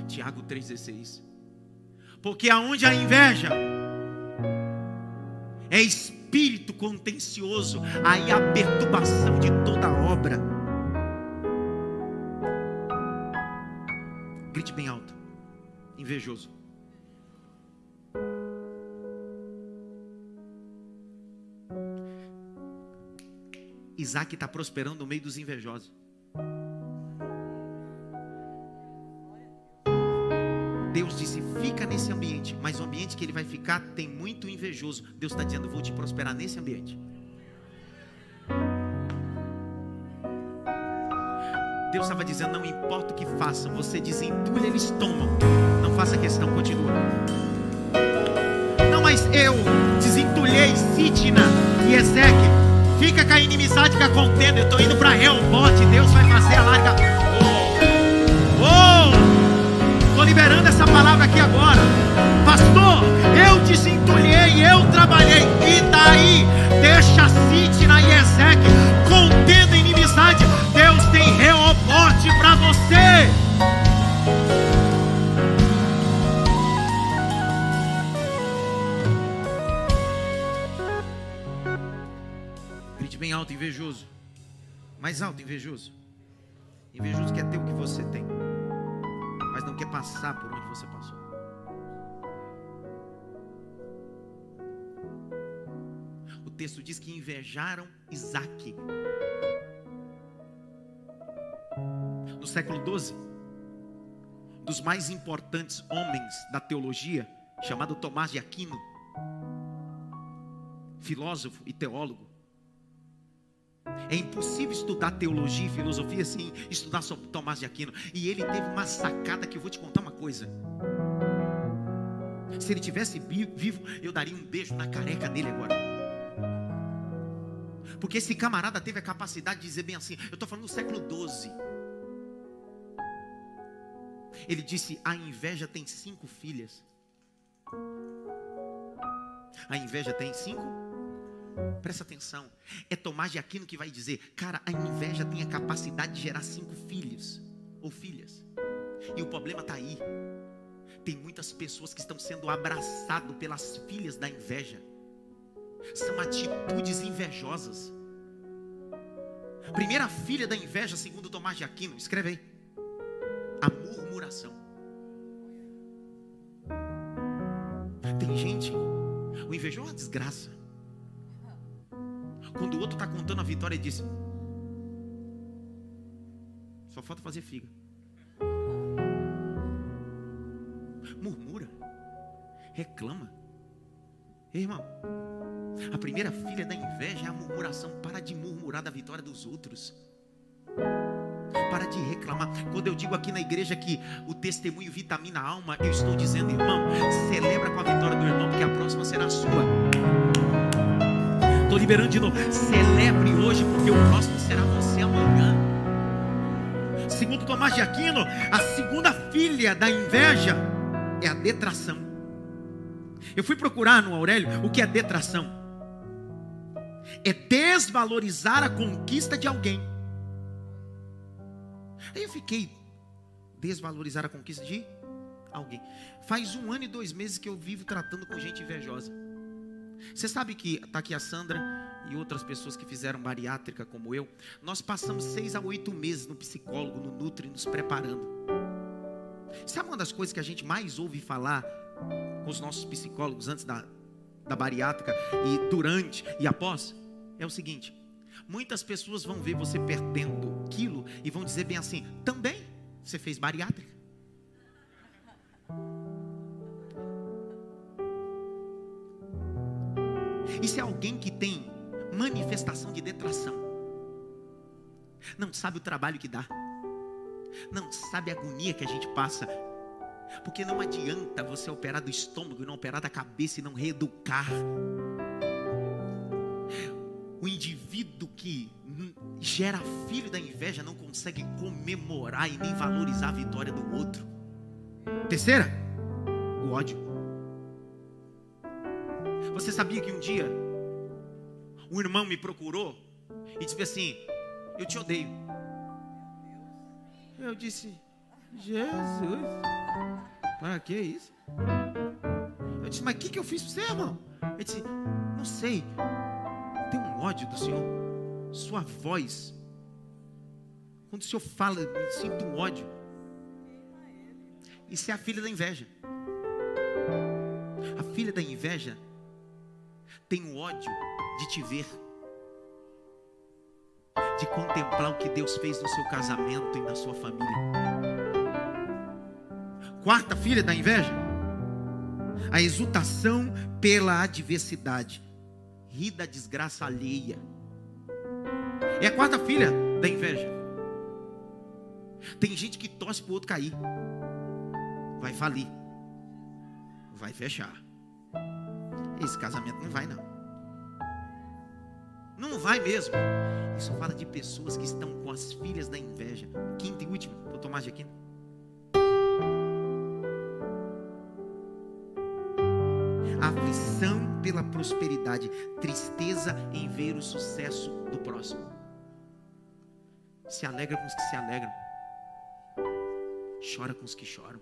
Tiago 3,16. Porque aonde há inveja, é espírito contencioso, aí a perturbação de toda obra. Grite bem alto, invejoso. Isaac está prosperando no meio dos invejosos. Deus disse: fica nesse ambiente, mas o ambiente que ele vai ficar tem muito invejoso. Deus está dizendo: vou te prosperar nesse ambiente. Deus estava dizendo: não importa o que façam, você desentulha, eles tomam. Não faça questão, continua. Não, mas eu desentulhei Sitna e Ezequiel. Fica com a inimizade, com a contenda. Eu estou indo para Rehobote. Deus vai fazer a larga. Estou liberando essa palavra aqui agora. Pastor, eu desentulhei, eu trabalhei. E daí? Deixa Sitna e Ezequiel. Contenda e inimizade. Deus tem Rehobote para você. Grite bem alto, invejoso. Mais alto, invejoso. Invejoso quer ter o que você tem, mas não quer passar por onde você passou. texto diz que invejaram Isaac. No século XII, um dos mais importantes homens da teologia, chamado Tomás de Aquino, filósofo e teólogo. É impossível estudar teologia e filosofia sem estudar sobre Tomás de Aquino. E ele teve uma sacada que eu vou te contar uma coisa. Se ele tivesse vivo, eu daria um beijo na careca dele agora. Porque esse camarada teve a capacidade de dizer bem assim, eu estou falando do século XII. Ele disse, a inveja tem 5 filhas. A inveja tem 5? Presta atenção, é Tomás de Aquino que vai dizer, cara, a inveja tem a capacidade de gerar 5 filhos ou filhas. E o problema está aí. Tem muitas pessoas que estão sendo abraçadas pelas filhas da inveja. São atitudes invejosas. Primeira filha da inveja, segundo Tomás de Aquino, escreve aí, a murmuração. Tem gente, o invejoso é uma desgraça. Quando o outro está contando a vitória, ele diz, só falta fazer figa. Murmura, reclama. Ei, irmão, a primeira filha da inveja é a murmuração. Para de murmurar da vitória dos outros. Para de reclamar. Quando eu digo aqui na igreja que o testemunho vitamina a alma, eu estou dizendo, irmão, celebra com a vitória do irmão, porque a próxima será a sua. Estou liberando de novo. Celebre hoje, porque o próximo será você amanhã. Segundo Tomás de Aquino, a segunda filha da inveja é a detração. Eu fui procurar no Aurélio o que é detração. É desvalorizar a conquista de alguém. Aí eu fiquei, desvalorizar a conquista de alguém. Faz 1 ano e 2 meses que eu vivo tratando com gente invejosa. Você sabe que está aqui a Sandra e outras pessoas que fizeram bariátrica como eu. Nós passamos 6 a 8 meses no psicólogo, no Nutri, nos preparando. Sabe uma das coisas que a gente mais ouve falar com os nossos psicólogos antes da bariátrica e durante e após? É o seguinte, muitas pessoas vão ver você perdendo quilo e vão dizer bem assim, também você fez bariátrica? Isso é alguém que tem manifestação de detração. Não sabe o trabalho que dá. Não sabe a agonia que a gente passa. Porque não adianta você operar do estômago e não operar da cabeça e não reeducar. O indivíduo que gera filho da inveja não consegue comemorar e nem valorizar a vitória do outro. Terceira, o ódio. Você sabia que um dia um irmão me procurou e disse assim, eu te odeio. Eu disse, Jesus, para que isso? Eu disse, mas o que eu fiz para você, irmão? Ele disse, não sei, tem um ódio do Senhor. Sua voz, quando o Senhor fala, eu sinto um ódio. Isso é a filha da inveja. A filha da inveja tem o ódio de te ver, de contemplar o que Deus fez no seu casamento e na sua família. Quarta filha da inveja, a exultação pela adversidade, ri da desgraça alheia. É a quarta filha da inveja. Tem gente que torce para o outro cair, vai falir, vai fechar. Esse casamento não vai não. Não vai mesmo. Isso fala de pessoas que estão com as filhas da inveja. Quinta e última, o Tomás de Aquino. Aflição pela prosperidade, tristeza em ver o sucesso do próximo. Se alegra com os que se alegram, chora com os que choram.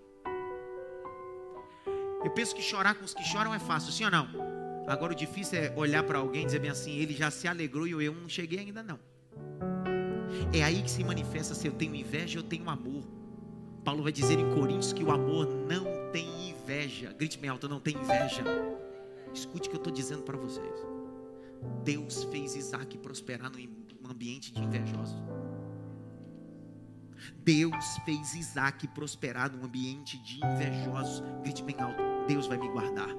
Eu penso que chorar com os que choram é fácil, sim ou não? Agora o difícil é olhar para alguém e dizer bem assim, ele já se alegrou e eu não cheguei ainda não. É aí que se manifesta se eu tenho inveja ou eu tenho amor. Paulo vai dizer em Coríntios que o amor não tem inveja. Grite bem alto, não tem inveja. Escute o que eu estou dizendo para vocês. Deus fez Isaac prosperar num ambiente de invejosos. Deus fez Isaac prosperar num ambiente de invejosos. Grite bem alto: Deus vai me guardar.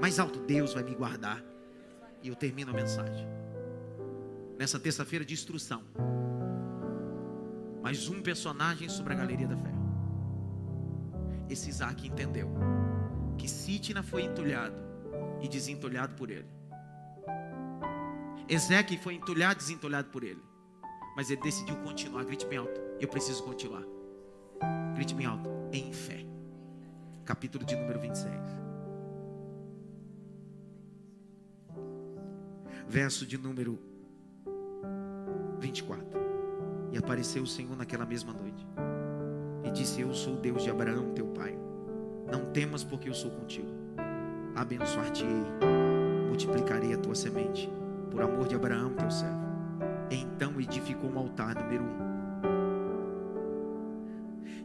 Mais alto: Deus vai me guardar. E eu termino a mensagem nessa terça-feira de instrução. Mais um personagem sobre a galeria da fé. Esse Isaac entendeu que Sitna foi entulhado e desentulhado por ele. Ezequiel foi entulhado e desentulhado por ele. Mas ele decidiu continuar. Grite bem alto: eu preciso continuar. Grite bem alto: em fé. Capítulo de número 26. Verso de número 24. E apareceu o Senhor naquela mesma noite e disse: eu sou o Deus de Abraão teu pai. Não temas, porque eu sou contigo. Abençoar-te-ei, multiplicarei a tua semente, por amor de Abraão teu servo. Então edificou um altar, número 1.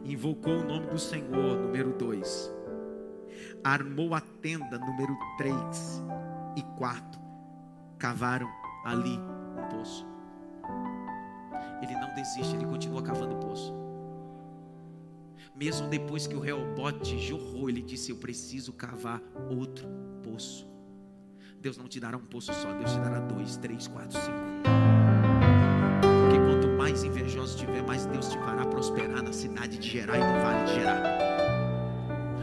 Invocou o nome do Senhor, número 2. Armou a tenda, número 3 e 4. Cavaram ali um poço. Ele não desiste, ele continua cavando o poço. Mesmo depois que o Reobote jorrou, ele disse: eu preciso cavar outro poço. Deus não te dará um poço só, Deus te dará 2, 3, 4, 5. Porque quanto mais invejoso tiver, mais Deus te fará prosperar na cidade de Gerar e no vale de Gerar.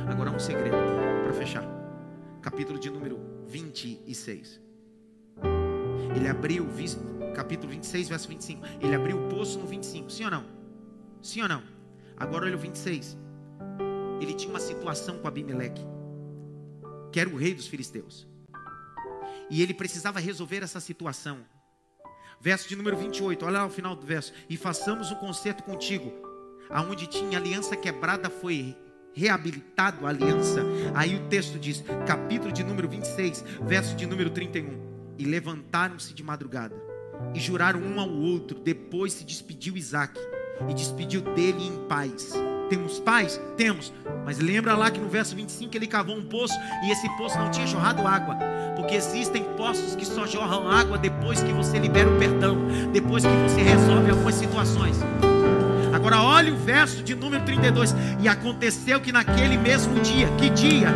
Agora um segredo para fechar. Capítulo de número 26. Ele abriu, capítulo 26, verso 25. Ele abriu o poço no 25, sim ou não? Sim ou não? Agora olha o 26. Ele tinha uma situação com Abimeleque, que era o rei dos filisteus, e ele precisava resolver essa situação. Verso de número 28, olha lá o final do verso: e façamos um concerto contigo. Aonde tinha aliança quebrada foi reabilitado a aliança. Aí o texto diz, capítulo de número 26, verso de número 31. E levantaram-se de madrugada e juraram um ao outro. Depois se despediu Isaac e despediu dele em paz. Temos paz? Temos. Mas lembra lá que no verso 25 ele cavou um poço e esse poço não tinha jorrado água. Porque existem poços que só jorram água depois que você libera o perdão, depois que você resolve algumas situações. Agora olha o verso de número 32. E aconteceu que naquele mesmo dia, que dia?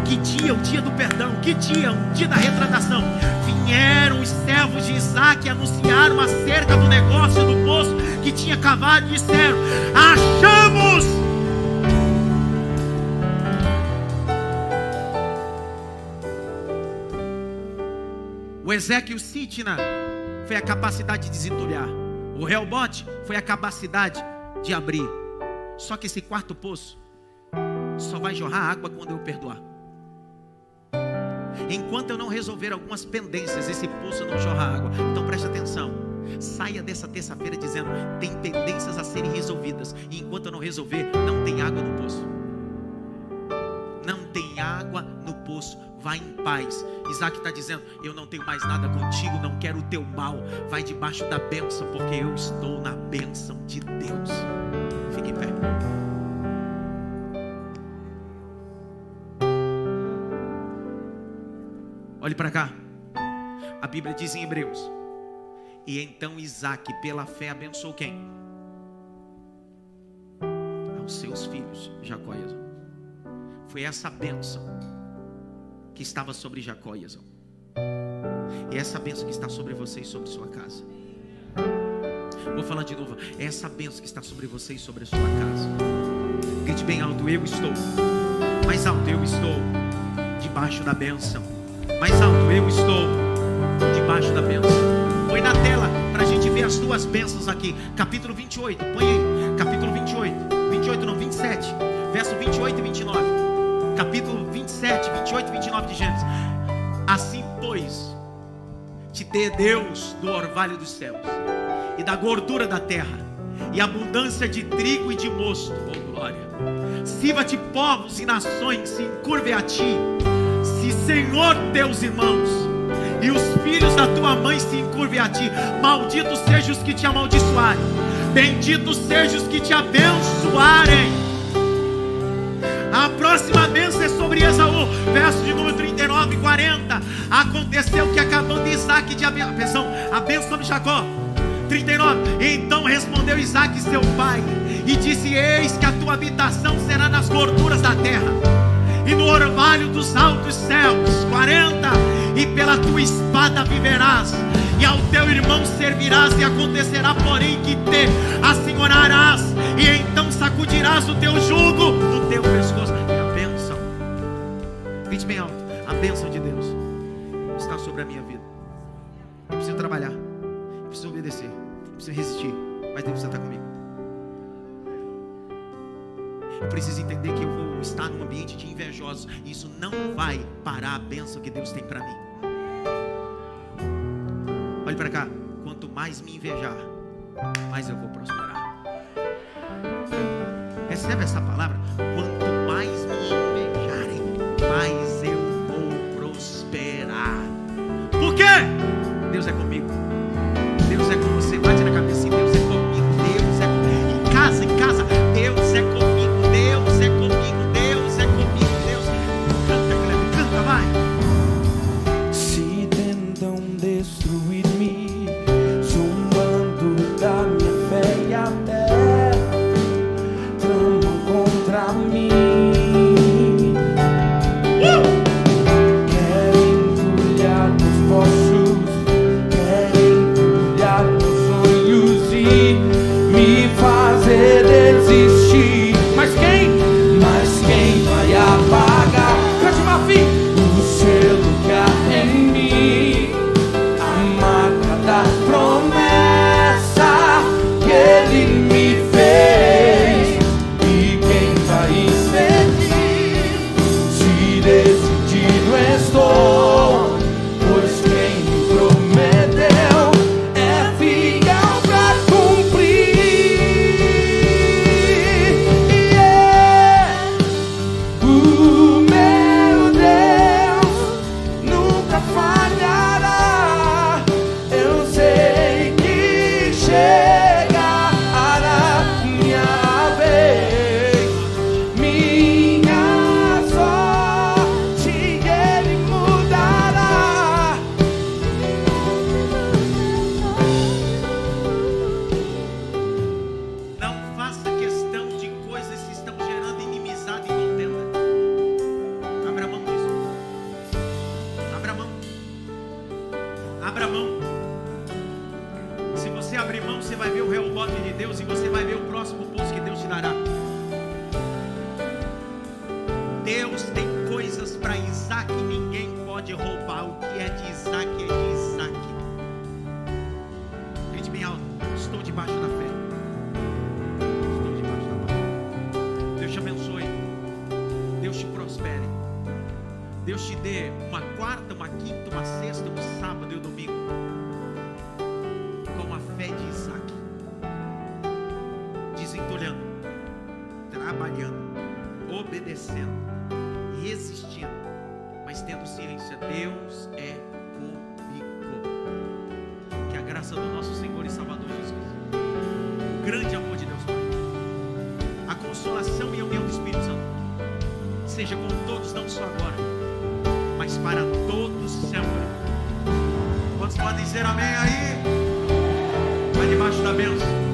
Que dia? O dia do perdão. Que dia? O dia da retratação. Vieram os servos de Isaac e anunciaram acerca do negócio do poço que tinha cavado e disseram: achamos! O Ezequiel Sitna foi a capacidade de desentulhar. O Reobote foi a capacidade de abrir. Só que esse quarto poço só vai jorrar água quando eu perdoar. Enquanto eu não resolver algumas pendências, esse poço não jorra água. Então preste atenção. Saia dessa terça-feira dizendo: tem pendências a serem resolvidas, e enquanto eu não resolver, não tem água no poço. Não tem água no poço. Vai em paz. Isaac está dizendo: eu não tenho mais nada contigo, não quero o teu mal. Vai debaixo da bênção, porque eu estou na bênção de Deus. Fique em pé. Olhe para cá. A Bíblia diz em Hebreus: e então Isaac pela fé abençoou quem? Aos seus filhos, Jacó e Esaú. Foi essa bênção que estava sobre Jacó e Esaú. E essa bênção que está sobre você e sobre sua casa. Vou falar de novo. É essa bênção que está sobre você e sobre a sua casa. Grite bem alto: eu estou. Mais alto: eu estou debaixo da bênção. Mais alto: eu estou debaixo da bênção. Põe na tela para a gente ver as duas bênçãos aqui. Capítulo 28, põe aí. Capítulo 28, 28 não, 27, verso 28 e 29. Capítulo 27, 28 e 29 de Gênesis. Assim pois, te dê Deus do orvalho dos céus e da gordura da terra, e abundância de trigo e de mosto. Oh glória! Sirva-te povos e nações, se encurvem a ti. Se Senhor teus irmãos e os filhos da tua mãe se encurvem a ti. Malditos sejam os que te amaldiçoarem, benditos sejam os que te abençoarem. A próxima bênção é sobre Esaú, verso de número 39 e 40. 40, aconteceu que acabando Isaac de abençoar, abençoa Jacó. 39, então respondeu Isaac seu pai e disse: eis que a tua habitação será nas gorduras da terra e no orvalho dos altos céus. 40, e pela tua espada viverás, e ao teu irmão servirás, e acontecerá porém que te assenhorarás, e então sacudirás o teu jugo no teu pescoço. E a bênção, grite bem alto, a bênção de Deus está sobre a minha vida. Eu preciso trabalhar, eu preciso obedecer, eu preciso resistir, mas Deus está comigo. Eu preciso entender que eu vou estar num ambiente de invejosos, e isso não vai parar a bênção que Deus tem para mim. Olhe para cá, quanto mais me invejar, mais eu vou prosperar. Recebe essa palavra? Quanto mais me invejarem, mais eu vou prosperar. Por quê? Deus é comigo. Deus é com você. Bate na cabeça, Deus é comigo. Deus é comigo. Em casa, Deus é comigo. Deus é comigo. Deus é comigo. Deus. Canta, Cleber, canta, vai. Se tentam destruir-me, zombando da minha fé e até tramam contra mim. Querem embrulhar meus poços, querem embrulhar meus sonhos e me fazer desistir. Mas quem vai apagar? Cante, Mafi! O selo que há em mim, a marca da promessa que Ele me fez. E quem vai impedir? Se decidido estou, pois quem me prometeu é fiel pra cumprir. O meu Deus nunca falhará. Eu sei que chegará minha vez, minha sorte Ele mudará. Não faça questão de coisas que estão gerando inimizade e contenda. Abra mão disso. Abra mão. Abra mão. Se você abrir mão, você vai ver o rebote de Deus, e você vai ver o próximo poço que Deus te dará. Deus tem coisas para Isaac, ninguém pode roubar. O que é de Isaac é de Isaac. Grite bem alto: estou debaixo da fé. Estou debaixo da palavra. Deus te abençoe. Deus te prospere. Deus te dê uma quarta, uma quinta, uma sexta, um sábado e um domingo com a fé de Isaac, desentulhando, trabalhando, obedecendo, resistindo, mas tendo ciência: Deus é comigo. Que a graça do nosso Senhor e Salvador Jesus, o grande amor de Deus Pai, a consolação e a união do Espírito Santo seja com todos, não só agora, mas para todos sempre. Quantos podem dizer amém aí? Vai debaixo da bênção.